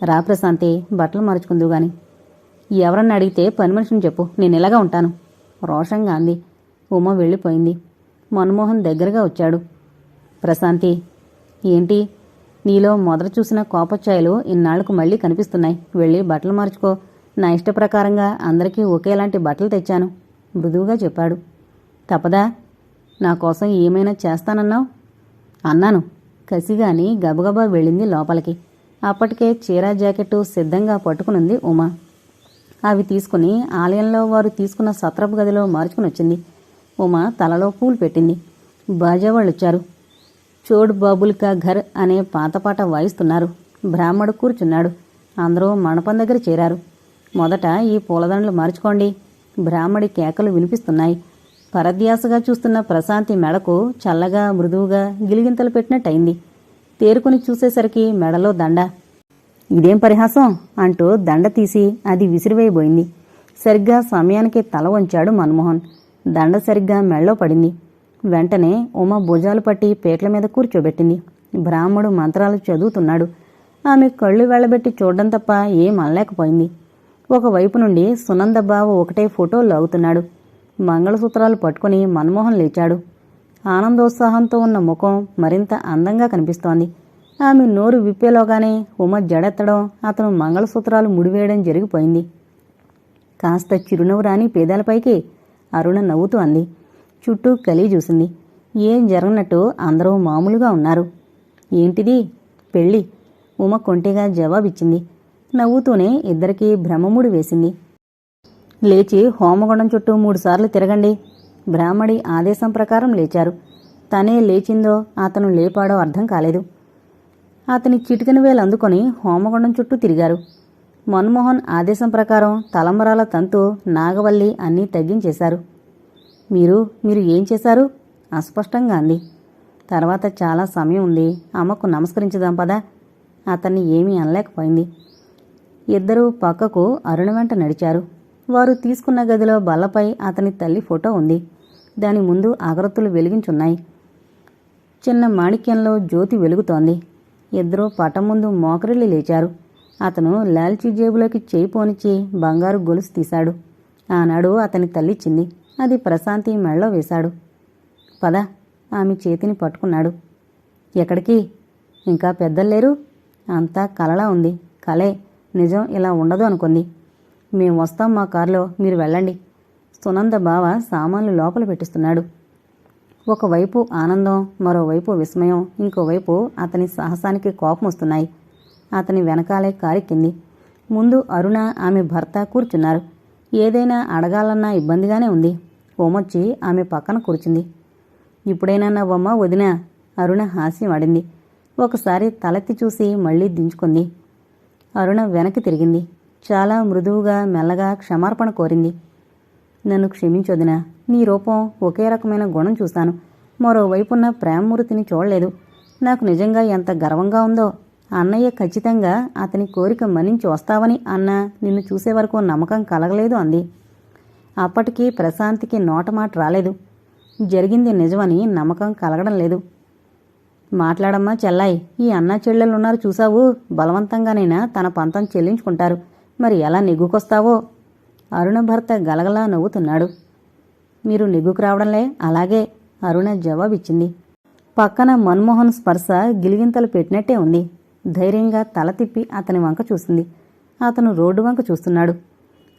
రా ప్రశాంతి, బట్టలు మార్చుకుందువు గాని. ఎవరన్నా అడిగితే పని మనిషిని చెప్పు. నేను ఇలాగా ఉంటాను రోషంగా అంది. ఉమ వెళ్ళిపోయింది. మన్మోహన్ దగ్గరగా వచ్చాడు. ప్రశాంతి, ఏంటి? నీలో మొదట చూసిన కోపచ్చాయలు ఇన్నాళ్లకు మళ్లీ కనిపిస్తున్నాయి. వెళ్ళి బట్టలు మార్చుకో. నా ఇష్టప్రకారంగా అందరికీ ఒకేలాంటి బట్టలు తెచ్చాను మృదువుగా చెప్పాడు. తపదా? నా కోసం ఏమైనా చేస్తానన్నావు? అన్నాను కసిగాని గబగబా వెళ్ళింది లోపలికి. అప్పటికే చీర జాకెట్టు సిద్ధంగా పట్టుకునుంది ఉమా. అవి తీసుకుని ఆలయంలో వారు తీసుకున్న సత్రపు గదిలో మార్చుకుని వచ్చింది. ఉమా తలలో పూలు పెట్టింది. బాజావాళ్ళొచ్చారు. చోడ్ బాబుల్ కా ఘర్ అనే పాతపాట వాయిస్తున్నారు. బ్రాహ్మడు కూర్చున్నాడు. అందరూ మండపం దగ్గర చేరారు. మొదట ఈ పూలదండలు మార్చుకోండి. బ్రాహ్మడి కేకలు వినిపిస్తున్నాయి. పరధ్యాసగా చూస్తున్న ప్రశాంతి మెడకు చల్లగా మృదువుగా గిలిగింతలు పెట్టినట్టయింది. తేరుకుని చూసేసరికి మెడలో దండ. ఇదేం పరిహాసం అంటూ దండ తీసి అది విసిరివేయబోయింది. సరిగ్గా సమయానికి తల వంచాడు మన్మోహన్. దండ సరిగ్గా మెళ్ళో పడింది. వెంటనే ఉమ భుజాలు పట్టి పీటల మీద కూర్చోబెట్టింది. బ్రాహ్మడు మంత్రాలు చదువుతున్నాడు. ఆమె కళ్ళు వెళ్లబెట్టి చూడడం తప్ప ఏం అనలేకపోయింది. ఒకవైపు నుండి సునందబావ ఒకటే ఫోటో లాగుతున్నాడు. మంగళసూత్రాలు పట్టుకుని మన్మోహన్ లేచాడు. ఆనందోత్సాహంతో ఉన్న ముఖం మరింత అందంగా కనిపిస్తోంది. ఆమె నోరు విప్పేలోగానే ఉమ జడెత్తడం, అతను మంగళసూత్రాలు ముడివేయడం జరిగిపోయింది. కాస్త చిరునవ్వు రాని పేదాలపైకి అరుణ నవ్వుతూ అంది. చుట్టూ కలి చూసింది. ఏం జరగనట్టు అందరూ మామూలుగా ఉన్నారు. ఏంటిది? పెళ్ళి. ఉమ కొంటిగా జవాబిచ్చింది. నవ్వుతూనే ఇద్దరికీ భ్రమముడి వేసింది. లేచి హోమగుండం చుట్టూ 3 సార్లు తిరగండి. బ్రాహ్మడి ఆదేశం ప్రకారం లేచారు. తనే లేచిందో అతను లేపాడో అర్థం కాలేదు. అతని చిటికెన వేలు అందుకొని హోమగుండం చుట్టూ తిరిగారు. మన్మోహన్ ఆదేశం ప్రకారం తలంబరాల తంతు, నాగవల్లి అన్నీ తగ్గించేశారు. మీరు ఏం చేశారు? అస్పష్టంగా అంది. తర్వాత చాలా సమయం ఉంది, అమ్మకు నమస్కరించుదాం పదా. అతన్ని ఏమీ అనలేకపోయింది. ఇద్దరూ పక్కకు అరుణ వెంట నడిచారు. వారు తీసుకున్న గదిలో బల్లపై అతని తల్లి ఫోటో ఉంది. దాని ముందు అగరత్తులు వెలిగించున్నాయి. చిన్న మాణిక్యంలో జ్యోతి వెలుగుతోంది. ఇద్దరూ పటం ముందు మోకరిల్లి లేచారు. అతను లాల్చీ జేబులోకి చేయి పోనిచ్చి బంగారు గొలుసు తీశాడు. ఆనాడు అతని తల్లిచ్చింది. అది ప్రశాంతి మెళ్ళో వేశాడు. పద. ఆమె చేతిని పట్టుకున్నాడు. ఎక్కడికి? ఇంకా పెద్దల్లేరు. అంతా కలలా ఉంది. కలే, నిజం ఇలా ఉండదు అనుకుంది. మేం వస్తాం మా కారులో, మీరు వెళ్ళండి. సునంద బావ సామాన్లు లోపల పెట్టిస్తున్నాడు. ఒకవైపు ఆనందం, మరోవైపు విస్మయం, ఇంకోవైపు అతని సాహసానికి కోపం వస్తున్నాయి. అతని వెనకాలే కారెక్కింది. ముందు అరుణ, ఆమె భర్త కూర్చున్నారు. ఏదైనా అడగాలన్నా ఇబ్బందిగానే ఉంది. ఓమొచ్చి ఆమె పక్కన కూర్చుంది. ఇప్పుడైనా నవ్వమ్మ వదినా? అరుణ హాస్యం ఆడింది. ఒకసారి తలెత్తి చూసి మళ్లీ దించుకుంది. అరుణ వెనక్కి తిరిగింది. చాలా మృదువుగా మెల్లగా క్షమార్పణ కోరింది. నన్ను క్షమించొదినా. నీ రూపం, ఒకే రకమైన గుణం చూశాను. మరోవైపున్న ప్రేమమూర్తిని చూడలేదు. నాకు నిజంగా ఎంత గర్వంగా ఉందో. అన్నయ్య ఖచ్చితంగా అతని కోరిక మన్నించి వస్తావని అన్నా నిన్ను చూసే వరకు నమ్మకం కలగలేదు అంది. అప్పటికీ ప్రశాంతికి నోటమాట రాలేదు. జరిగింది నిజమని నమ్మకం కలగడం లేదు. మాట్లాడమ్మా చెల్లాయి. ఈ అన్నా చెల్లెలున్నారు చూసావు. బలవంతంగానైనా తన పంతం చెల్లించుకుంటారు. మరి ఎలా నెగ్గుకొస్తావో? అరుణ భర్త గలగలా నవ్వుతున్నాడు. మీరు నెగ్గుకు రావడంలే. అలాగే అరుణ జవాబిచ్చింది. పక్కన మన్మోహన్ స్పర్శ గిలిగింతలు పెట్టినట్టే ఉంది. ధైర్యంగా తల తిప్పి అతని వంక చూసింది. అతను రోడ్డు వంక చూస్తున్నాడు.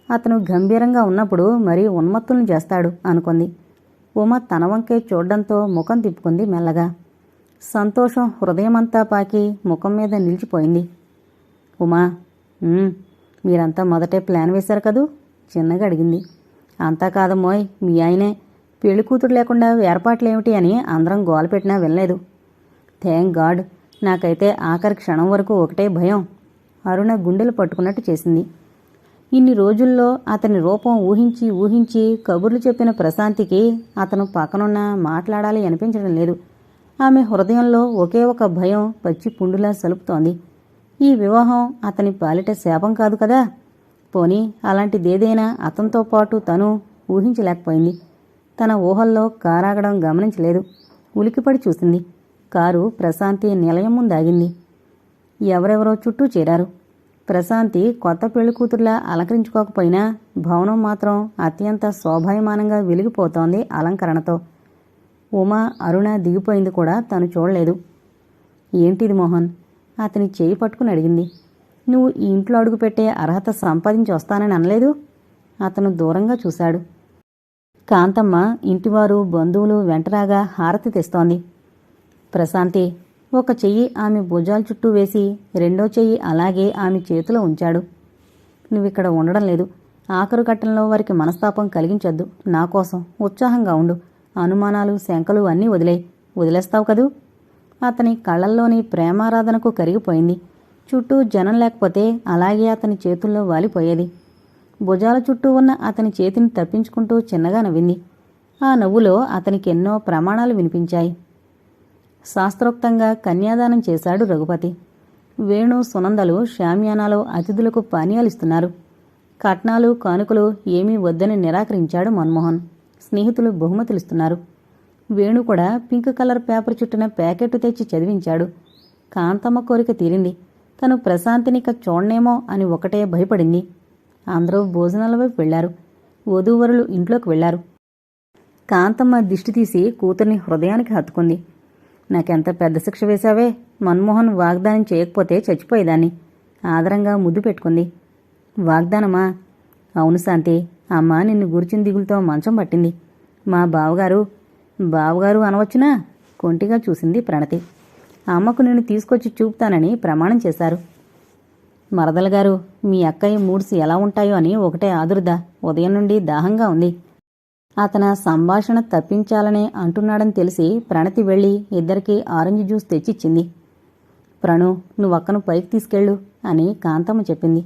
అతను గంభీరంగా ఉన్నప్పుడు మరీ ఉన్మత్తులను చేస్తాడు అనుకుంది. ఉమ తన వంకే చూడ్డంతో ముఖం తిప్పుకుంది మెల్లగా. సంతోషం హృదయమంతా పాకి ముఖం మీద నిలిచిపోయింది. ఉమా, మీరంతా మొదటే ప్లాన్ వేశారు కదూ? చిన్నగా అడిగింది. అంతా కాదమ్మోయ్, మీ ఆయనే. పెళ్లి కూతురు లేకుండా ఏర్పాట్లేమిటి అని అందరం గోల పెట్టినా వినలేదు. Thank God. నాకైతే ఆఖరి క్షణం వరకు ఒకటే భయం. అరుణ గుండెలు పట్టుకున్నట్టు చేసింది. ఇన్ని రోజుల్లో అతని రూపం ఊహించి ఊహించి కబుర్లు చెప్పిన ప్రశాంతికి అతను పక్కనున్నా మాట్లాడాలి అనిపించడం లేదు. ఆమె హృదయంలో ఒకే ఒక భయం పచ్చి పుండులా సలుపుతోంది. ఈ వివాహం అతని పాలిట శాపం కాదు కదా. పోనీ అలాంటిదేదైనా అతనితో పాటు తను ఊహించలేకపోయింది. తన ఊహల్లో కారాగడం గమనించలేదు. ఉలికిపడి చూసింది. కారు ప్రశాంతి నిలయం ముందాగింది. ఎవరెవరో చుట్టూ చేరారు. ప్రశాంతి కొత్త పెళ్లికూతురులా అలంకరించుకోకపోయినా భవనం మాత్రం అత్యంత శోభాయమానంగా వెలిగిపోతోంది అలంకరణతో. ఉమా, అరుణ దిగిపోయింది కూడా తను చూడలేదు. ఏంటిది మోహన్? అతని చేయి పట్టుకుని అడిగింది. నువ్వు ఈ ఇంట్లో అడుగుపెట్టే అర్హత సంపాదించి వస్తానని అనలేదు. అతను దూరంగా చూశాడు. కాంతమ్మ ఇంటివారు బంధువులు వెంటరాగా హారతి తెస్తోంది. ప్రశాంతి ఒక చెయ్యి ఆమె భుజాల చుట్టూ వేసి రెండో చెయ్యి అలాగే ఆమె చేతిలో ఉంచాడు. నువ్విక్కడ ఉండడం లేదు. ఆఖరు ఘట్టంలో వారికి మనస్తాపం కలిగించొద్దు. నా కోసం ఉత్సాహంగా ఉండు. అనుమానాలు శంకలు అన్నీ వదిలేస్తావు కదూ? అతని కళ్ళల్లోని ప్రేమారాధనకు కరిగిపోయింది. చుట్టూ జనం లేకపోతే అలాగే అతని చేతుల్లో వాలిపోయేది. భుజాల చుట్టూ ఉన్న అతని చేతిని తప్పించుకుంటూ చిన్నగా నవ్వింది. ఆ నవ్వులో అతనికి ఎన్నో ప్రమాణాలు వినిపించాయి. శాస్త్రోక్తంగా కన్యాదానం చేశాడు రఘుపతి. వేణు, సునందలు షామియానాలో అతిథులకు పానీయాలిస్తున్నారు. కట్నాలు కానుకలు ఏమీ వద్దని నిరాకరించాడు మన్మోహన్. స్నేహితులు బహుమతులిస్తున్నారు. వేణు కూడా పింక్ కలర్ పేపర్ చుట్టిన ప్యాకెట్టు తెచ్చి చదివించాడు. కాంతమ్మ కోరిక తీరింది. తను ప్రశాంతినిక చూడనేమో అని ఒకటే భయపడింది. అందరూ భోజనాల వైపు వెళ్లారు. వధూవరులు ఇంట్లోకి వెళ్లారు. కాంతమ్మ దిష్టి తీసి కూతుర్ని హృదయానికి హత్తుకుంది. నాకెంత పెద్ద శిక్ష వేశావే, మన్మోహన్ వాగ్దానం చేయకపోతే చచ్చిపోయేదాన్ని. ఆదరంగా ముద్దు పెట్టుకుంది. వాగ్దానమా? అవును శాంతి, అమ్మ నిన్ను గురిచిన దిగులుతో మంచం పట్టింది. మా బావగారు అనవచ్చునా? కొంటిగా చూసింది ప్రణతి. అమ్మకు నిన్ను తీసుకొచ్చి చూపుతానని ప్రమాణం చేశారు. మరదలగారు, మీ అక్కయ్య మూడ్స్ ఎలా ఉంటాయో అని ఒకటే ఆదుర్ద. ఉదయం నుండి దాహంగా ఉంది. అతను సంభాషణ తప్పించాలనే అంటున్నాడని తెలిసి ప్రణతి వెళ్లి ఇద్దరికీ ఆరెంజ్ జ్యూస్ తెచ్చిచ్చింది. ప్రణు, నువ్వక్కను పైకి తీసుకెళ్ళు అని కాంతమ్మ చెప్పింది.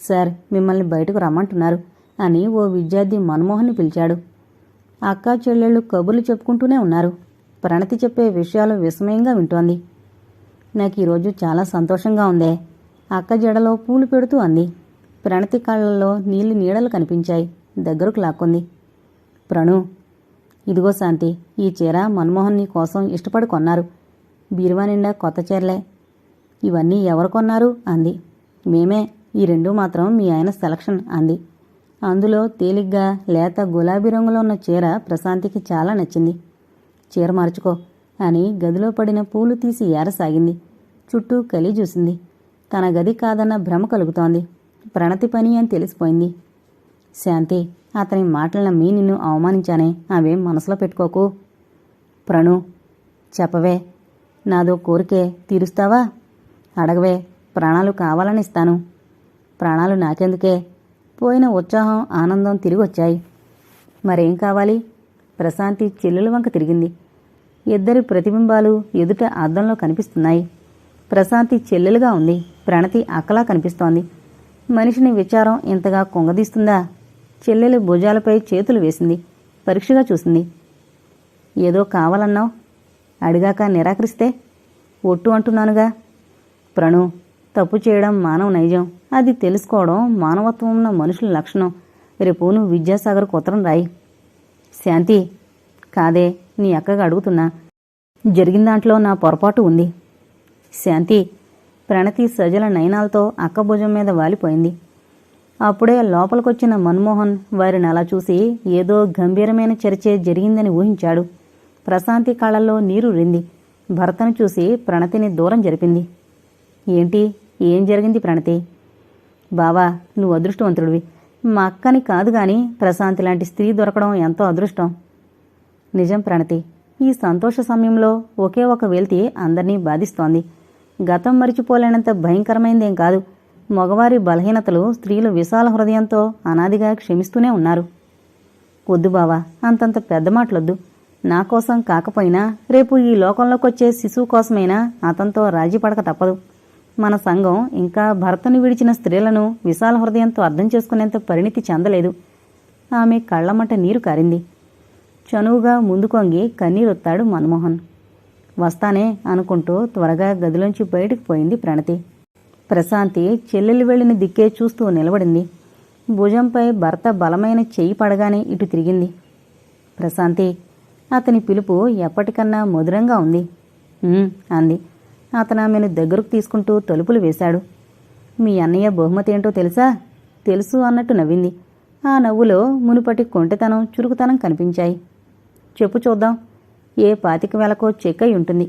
సార్, మిమ్మల్ని బయటకు రమ్మంటున్నారు అని ఓ విద్యార్థి మన్మోహన్ని పిలిచాడు. అక్కా చెల్లెళ్ళు కబుర్లు చెప్పుకుంటూనే ఉన్నారు. ప్రణతి చెప్పే విషయాలు విస్మయంగా వింటోంది. నాకు ఈరోజు చాలా సంతోషంగా ఉందే, అక్క జడలో పూలు పెడుతూ అంది. ప్రణతి కళ్ళల్లో నీళ్లు నీడలు కనిపించాయి. దగ్గరకు లాక్కుంది. ప్రణు, ఇదిగో శాంతి, ఈ చీర మన్మోహన్ నీ కోసం ఇష్టపడి కొన్నారు. బీరువా నిండా కొత్త చీరలే. ఇవన్నీ ఎవరు కొన్నారు అంది. మేమే. ఈ రెండూ మాత్రం మీ ఆయన సెలక్షన్ అంది. అందులో తేలిగ్గా లేత గులాబీ రంగులో ఉన్న చీర ప్రశాంతికి చాలా నచ్చింది. చీర మార్చుకో అని గదిలో పడిన పూలు తీసి ఏరసాగింది. చుట్టూ కలి చూసింది. తన గది కాదన్న భ్రమ కలుగుతోంది. ప్రణతి పని అని తెలిసిపోయింది. శాంతి, అతని మాటలు నమ్మి నిన్ను అవమానించానే, అవేం మనసులో పెట్టుకోకు. ప్రణు, చెప్పవే, నాదో కోరికే తీరుస్తావా? అడగవే, ప్రాణాలు కావాలని ఇస్తాను. ప్రాణాలు నాకెందుకే? పోయిన ఉత్సాహం ఆనందం తిరిగొచ్చాయి. మరేం కావాలి? ప్రశాంతి చెల్లెల వంక తిరిగింది. ఇద్దరి ప్రతిబింబాలు ఎదుట అద్దంలో కనిపిస్తున్నాయి. ప్రశాంతి చెల్లెలుగా ఉంది. ప్రణతి అక్కలా కనిపిస్తోంది. మనిషిని విచారం ఇంతగా కుంగదీస్తుందా? చెల్లెలు భుజాలపై చేతులు వేసింది. పరీక్షగా చూసింది. ఏదో కావాలన్నావు, అడిగాక నిరాకరిస్తే? ఒట్టు అంటున్నానుగా. ప్రణు, తప్పు చేయడం మానవ నైజం. అది తెలుసుకోవడం మానవత్వం ఉన్న మనుషుల లక్షణం. రేపు నువ్వు విద్యాసాగర్కు ఉత్తరం రాయి. శాంతి, కాదే, నీ అక్కగా అడుగుతున్నా. జరిగిన దాంట్లో నా పొరపాటు ఉంది. శాంతి, ప్రణతి సజల నయనాలతో అక్క భుజం మీద వాలిపోయింది. అప్పుడే లోపలికొచ్చిన మన్మోహన్ వారిని అలా చూసి ఏదో గంభీరమైన చర్చే జరిగిందని ఊహించాడు. ప్రశాంతి కళ్ళల్లో నీరు రింది. భర్తను చూసి ప్రణతిని దూరం జరిపింది. ఏంటి, ఏం జరిగింది ప్రణతి? బావా, నువ్వు అదృష్టవంతుడివి. మా అక్కని కాదు గాని ప్రశాంతి లాంటి స్త్రీ దొరకడం ఎంతో అదృష్టం. నిజం ప్రణతి, ఈ సంతోష సమయంలో ఒకే ఒక వెల్తి అందర్నీ బాధిస్తోంది. గతం మరిచిపోలేనంత భయంకరమైందేం కాదు. మగవారి బలహీనతలు స్త్రీలు విశాల హృదయంతో అనాదిగా క్షమిస్తూనే ఉన్నారు. వద్దు బావా, అంతంత పెద్ద మాటలొద్దు. నా కోసం కాకపోయినా రేపు ఈ లోకంలోకొచ్చే శిశువు కోసమైనా అతనితో రాజీ పడక తప్పదు. మన సంఘం ఇంకా భర్తను విడిచిన స్త్రీలను విశాల హృదయంతో అర్థం చేసుకునేంత పరిణితి చెందలేదు. ఆమె కళ్లమట నీరు కారింది. చనువుగా ముందుకొంగి కన్నీరొత్తాడు మన్మోహన్. వస్తానే అనుకుంటూ త్వరగా గదిలోంచి బయటికి పోయింది ప్రణతి. ప్రశాంతి చెల్లెలు వెళ్లిన దిక్కే చూస్తూ నిలబడింది. భుజంపై భర్త బలమైన చెయ్యి పడగానే ఇటు తిరిగింది. ప్రశాంతి, అతని పిలుపు ఎప్పటికన్నా మధురంగా ఉంది. అంది. అతను ఆమెను దగ్గరకు తీసుకుంటూ తలుపులు వేశాడు. మీ అన్నయ్య బహుమతి ఏంటో తెలుసా? తెలుసు అన్నట్టు నవ్వింది. ఆ నవ్వులో మునుపటి కొంటెతనం చురుకుతనం కనిపించాయి. చెప్పు చూద్దాం. ఏ 25,000కో చెక్ అయి ఉంటుంది.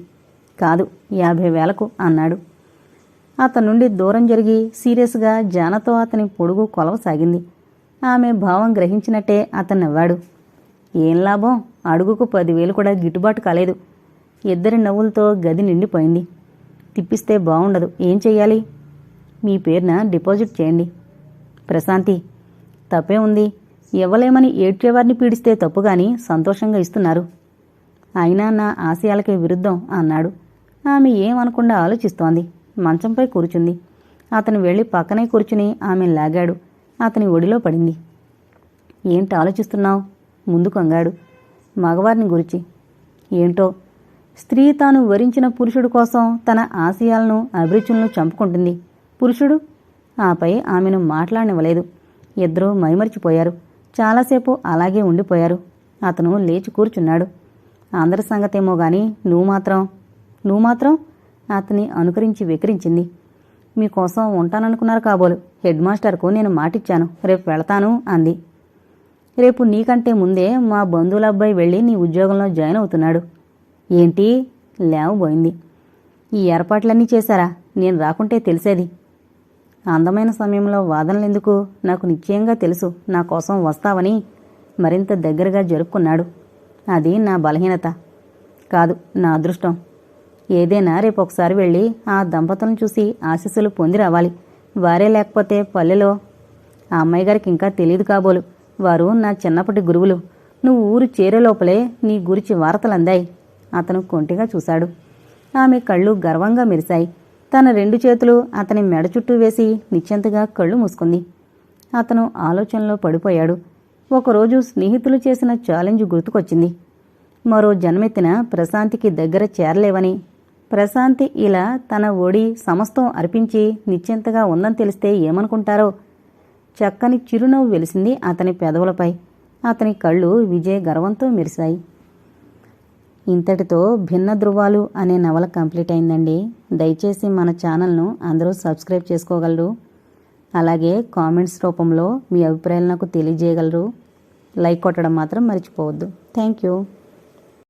కాదు, 50,000కు అన్నాడు. అతని నుండి దూరం జరిగి సీరియస్గా జానతో అతని పొడుగు కొలవసాగింది. ఆమె భావం గ్రహించినట్టే అతను నవ్వాడు. ఏం లాభం, అడుగుకు 10,000 కూడా గిట్టుబాటు కాలేదు. ఇద్దరి నవ్వులతో గది నిండిపోయింది. తిప్పిస్తే బావుండదు, ఏం చెయ్యాలి? మీ పేరున డిపాజిట్ చేయండి. ప్రశాంతి, తప్పే ఉంది. ఇవ్వలేమని ఏడ్చేవారిని పీడిస్తే తప్పుగాని సంతోషంగా ఇస్తున్నారు. అయినా నా ఆశయాలకే విరుద్ధం అన్నాడు. ఆమె ఏమనకుండా ఆలోచిస్తోంది. మంచంపై కూర్చుంది. అతను వెళ్లి పక్కనే కూర్చుని ఆమె లాగాడు. అతని ఒడిలో పడింది. ఏంటి ఆలోచిస్తున్నావు? ముందు కొంగాడు. మగవారిని గురించి. ఏంటో, స్త్రీ తాను వరించిన పురుషుడు కోసం తన ఆశయాలను అభిరుచులను చంపుకుంటుంది. పురుషుడు ఆపై ఆమెను మాట్లాడనివ్వలేదు. ఇద్దరూ మైమరిచిపోయారు. చాలాసేపు అలాగే ఉండిపోయారు. అతను లేచి కూర్చున్నాడు. అందరి సంగతేమో గాని నువ్వు మాత్రం అతని అనుకరించి వెకిరించింది. మీకోసం ఉంటాననుకున్నారు కాబోలు. హెడ్ మాస్టర్కు నేను మాటిచ్చాను, రేపు వెళతాను అంది. రేపు నీకంటే ముందే మా బంధువుల అబ్బాయి వెళ్ళి నీ ఉద్యోగంలో జాయిన్ అవుతున్నాడు. ఏంటి? లేవబోయింది. ఈ ఏర్పాట్లన్నీ చేశారా? నేను రాకుంటే తెలిసేది. అందమైన సమయంలో వాదనలెందుకు? నాకు నిశ్చయంగా తెలుసు నా కోసం వస్తావని. మరింత దగ్గరగా జరుపుకున్నాడు. అది నా బలహీనత కాదు, నా అదృష్టం. ఏదైనా రేపు ఒకసారి వెళ్ళి ఆ దంపతులను చూసి ఆశీస్సులు పొంది రావాలి. వారే లేకపోతే పల్లెలో ఆ అమ్మాయి గారికి ఇంకా తెలియదు కాబోలు. వారు నా చిన్నప్పటి గురువులు. నువ్వు ఊరు చేరే లోపలే నీ గురించి వార్తలందాయి. అతను కొంటిగా చూశాడు. ఆమె కళ్ళు గర్వంగా మెరిశాయి. తన 2 చేతులు అతని మెడ చుట్టూ వేసి నిశ్చింతగా కళ్ళు మూసుకుంది. అతను ఆలోచనలో పడిపోయాడు. ఒకరోజు స్నేహితులు చేసిన ఛాలెంజ్ గుర్తుకొచ్చింది. మరో జన్మెత్తిన ప్రశాంతికి దగ్గర చేరలేవని. ప్రశాంతి ఇలా తన ఒడి సమస్తం అర్పించి నిశ్చింతగా ఉందని తెలిస్తే ఏమనుకుంటారో. చక్కని చిరునవ్వు వెలిసింది అతని పెదవులపై. అతని కళ్ళు విజయ గర్వంతో మెరిశాయి. ఇంతటితో భిన్న ధృవాలు అనే నవల కంప్లీట్ అయిందండి. దయచేసి మన ఛానల్ను అందరూ సబ్స్క్రైబ్ చేసుకోగలరు. అలాగే కామెంట్స్ రూపంలో మీ అభిప్రాయాలు నాకు తెలియజేయగలరు. లైక్ కొట్టడం మాత్రం మర్చిపోవద్దు. Thank you.